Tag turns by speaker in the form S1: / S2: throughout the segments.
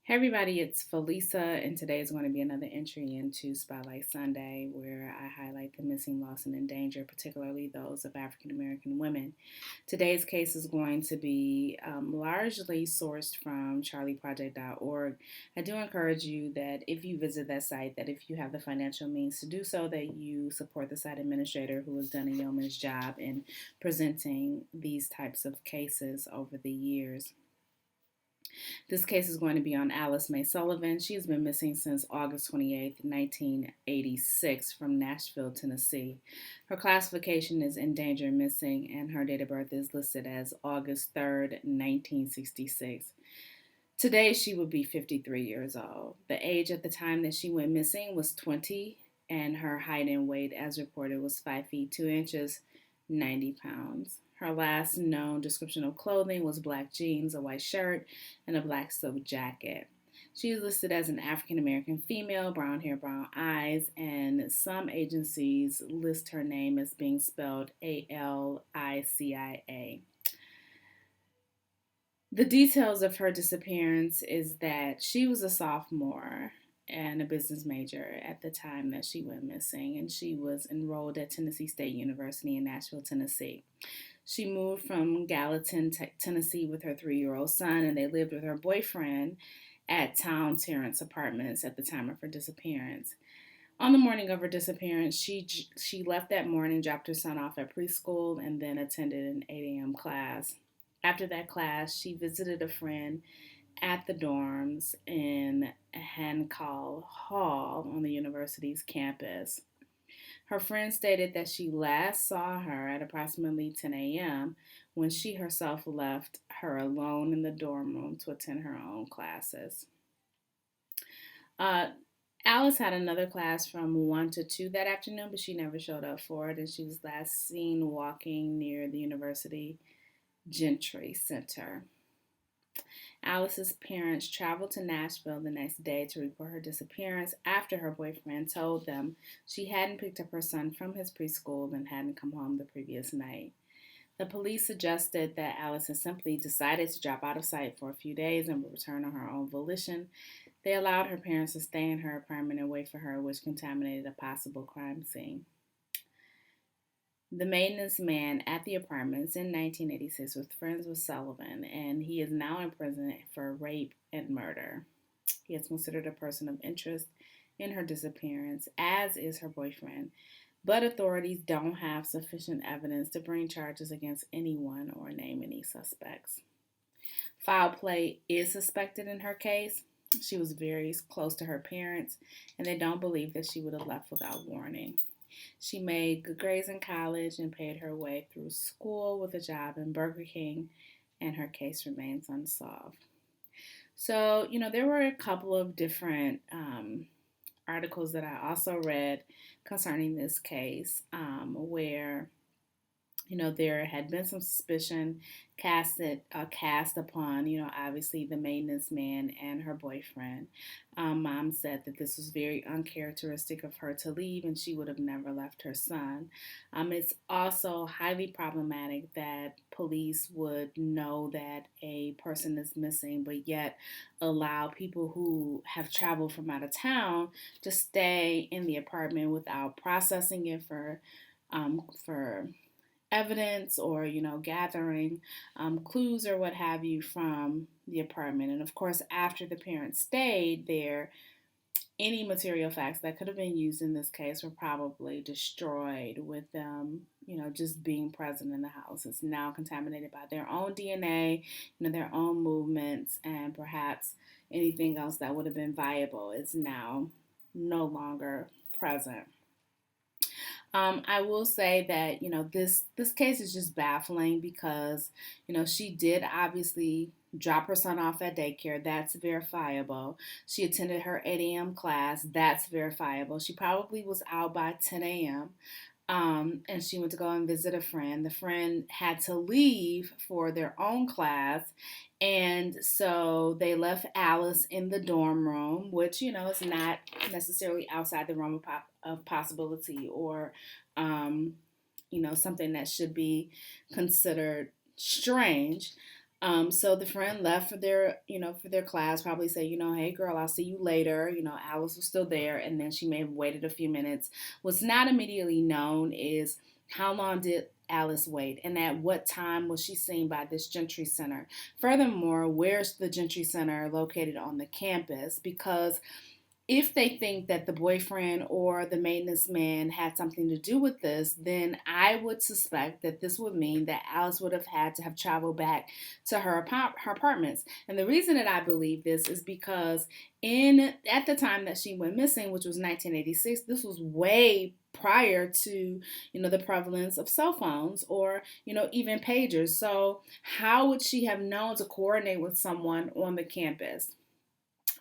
S1: Hey everybody, it's Felisa, and today is going to be another entry into Spotlight Sunday where I highlight the missing, lost, and endangered, particularly those of African American women. Today's case is going to be largely sourced from charlieproject.org. I do encourage you that if you visit that site, that if you have the financial means to do so, that you support the site administrator who has done a yeoman's job in presenting these types of cases over the years. This case is going to be on Alice Mae Sullivan. She has been missing since August 28th, 1986 from Nashville, Tennessee. Her classification is endangered missing, and her date of birth is listed as August 3rd, 1966. Today, she would be 53 years old. The age at the time that she went missing was 20, and her height and weight, as reported, was 5 feet 2 inches, 90 pounds. Her last known description of clothing was black jeans, a white shirt, and a black silk jacket. She is listed as an African American female, brown hair, brown eyes, and some agencies list her name as being spelled Alicia. The details of her disappearance is that she was a sophomore and a business major at the time that she went missing, and she was enrolled at Tennessee State University in Nashville, Tennessee. She moved from Gallatin, Tennessee with her 3-year-old son, and they lived with her boyfriend at Terrace Apartments at the time of her disappearance. On the morning of her disappearance, she left that morning, dropped her son off at preschool, and then attended an 8 a.m. class. After that class, she visited a friend at the dorms in Hancock Hall on the university's campus. Her friend stated that she last saw her at approximately 10 a.m. when she herself left her alone in the dorm room to attend her own classes. Uh, Alice had another class from 1 to 2 that afternoon, but she never showed up for it, and she was last seen walking near the University Gentry Center. Alice's parents traveled to Nashville the next day to report her disappearance after her boyfriend told them she hadn't picked up her son from his preschool and hadn't come home the previous night. The police suggested that Alice had simply decided to drop out of sight for a few days and would return on her own volition. They allowed her parents to stay in her apartment and wait for her, which contaminated a possible crime scene. The maintenance man at the apartments in 1986 was friends with Sullivan, and he is now in prison for rape and murder. He is considered a person of interest in her disappearance, as is her boyfriend, but authorities don't have sufficient evidence to bring charges against anyone or name any suspects. Foul play is suspected in her case. She was very close to her parents, and they don't believe that she would have left without warning. She made good grades in college and paid her way through school with a job in Burger King, and her case remains unsolved. So, there were a couple of different articles that I also read concerning this case where there had been some suspicion cast upon, obviously the maintenance man and her boyfriend. Mom said that this was very uncharacteristic of her to leave, and she would have never left her son. It's also highly problematic that police would know that a person is missing, but yet allow people who have traveled from out of town to stay in the apartment without processing it for evidence or gathering clues or what have you from the apartment. And of course, after the parents stayed there, any material facts that could have been used in this case were probably destroyed with them just being present in the house. It's now contaminated by their own DNA, their own movements, and perhaps anything else that would have been viable is now no longer present. I will say that this case is just baffling because she did obviously drop her son off at daycare. That's verifiable. She attended her 8 a.m. class. That's verifiable. She probably was out by 10 a.m. And she went to go and visit a friend. The friend had to leave for their own class, and so they left Alice in the dorm room, which is not necessarily outside the realm of possibility or something that should be considered strange. So the friend left for their class, probably said, hey girl, I'll see you later. Alice was still there, and then she may have waited a few minutes. What's not immediately known is how long did Alice wait, and at what time was she seen by this Gentry Center? Furthermore, where's the Gentry Center located on the campus? Because if they think that the boyfriend or the maintenance man had something to do with this, then I would suspect that this would mean that Alice would have had to have traveled back to her apartments. And the reason that I believe this is because at the time that she went missing, which was 1986, this was way prior to the prevalence of cell phones or even pagers. So how would she have known to coordinate with someone on the campus?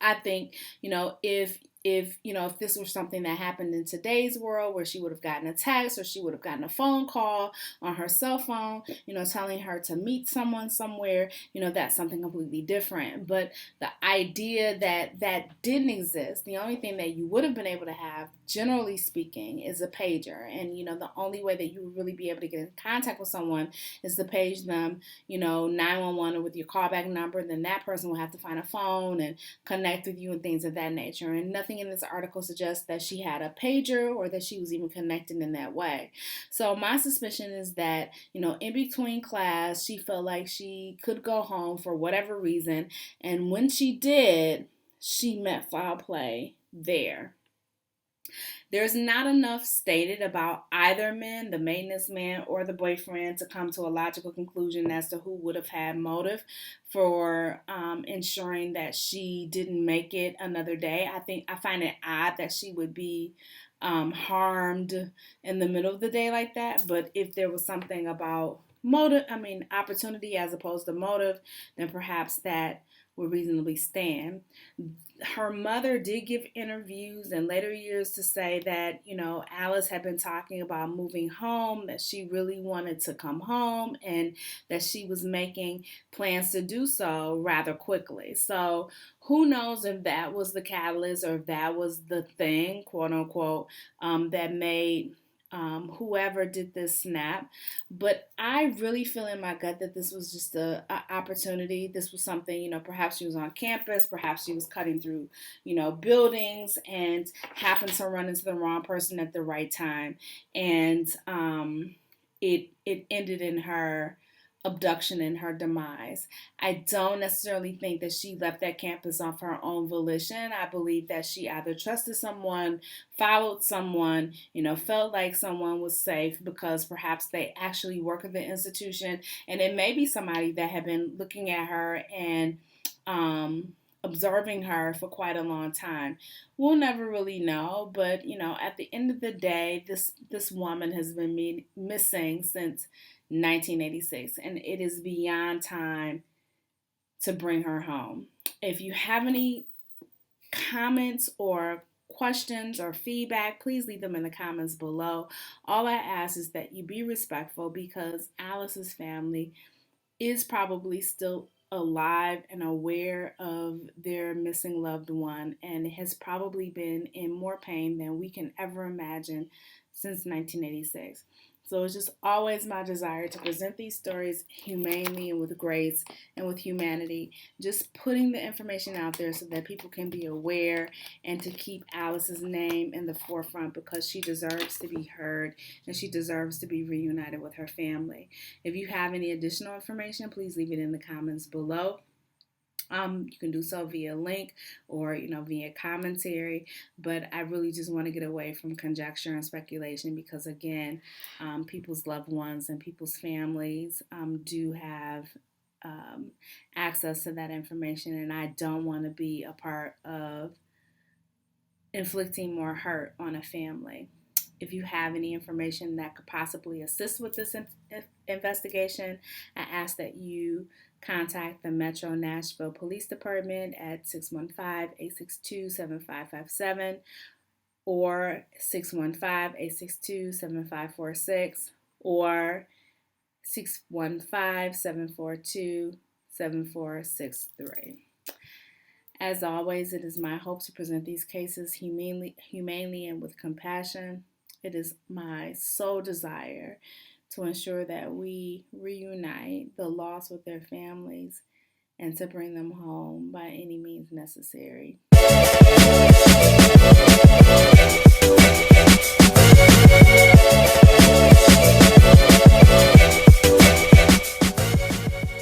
S1: I think, if this was something that happened in today's world where she would have gotten a text or she would have gotten a phone call on her cell phone, telling her to meet someone somewhere, that's something completely different. But the idea that that didn't exist, the only thing that you would have been able to have, generally speaking, is a pager. And, the only way that you would really be able to get in contact with someone is to page them, 911 or with your callback number. Then that person will have to find a phone and connect with you and things of that nature. And nothing in this article suggests that she had a pager or that she was even connected in that way. So my suspicion is that, in between class, she felt like she could go home for whatever reason. And when she did, she met foul play there. There's not enough stated about either man, the maintenance man or the boyfriend, to come to a logical conclusion as to who would have had motive for ensuring that she didn't make it another day. I find it odd that she would be harmed in the middle of the day like that. But if there was something about opportunity as opposed to motive, then perhaps that would reasonably stand. Her mother did give interviews in later years to say that, Alice had been talking about moving home, that she really wanted to come home, and that she was making plans to do so rather quickly. So who knows if that was the catalyst or if that was the thing, quote unquote, that made whoever did this snap. But I really feel in my gut that this was just a opportunity. This was something, perhaps she was on campus, perhaps she was cutting through, buildings and happened to run into the wrong person at the right time. And it ended in her abduction and her demise. I don't necessarily think that she left that campus of her own volition. I believe that she either trusted someone, followed someone, felt like someone was safe because perhaps they actually work at the institution, and it may be somebody that had been looking at her and observing her for quite a long time. We'll never really know, but at the end of the day, this woman has been missing since 1986, and it is beyond time to bring her home. If you have any comments or questions or feedback, please leave them in the comments below. All I ask is that you be respectful because Alice's family is probably still alive and aware of their missing loved one and has probably been in more pain than we can ever imagine since 1986. So it's just always my desire to present these stories humanely and with grace and with humanity, just putting the information out there so that people can be aware and to keep Alice's name in the forefront because she deserves to be heard and she deserves to be reunited with her family. If you have any additional information, please leave it in the comments below. You can do so via link or, via commentary, but I really just want to get away from conjecture and speculation because, again, people's loved ones and people's families do have access to that information, and I don't want to be a part of inflicting more hurt on a family. If you have any information that could possibly assist with this investigation, I ask that you contact the Metro Nashville Police Department at 615-862-7557 or 615-862-7546 or 615-742-7463. As always, it is my hope to present these cases humanely and with compassion. It is my sole desire to ensure that we reunite the lost with their families and to bring them home by any means necessary.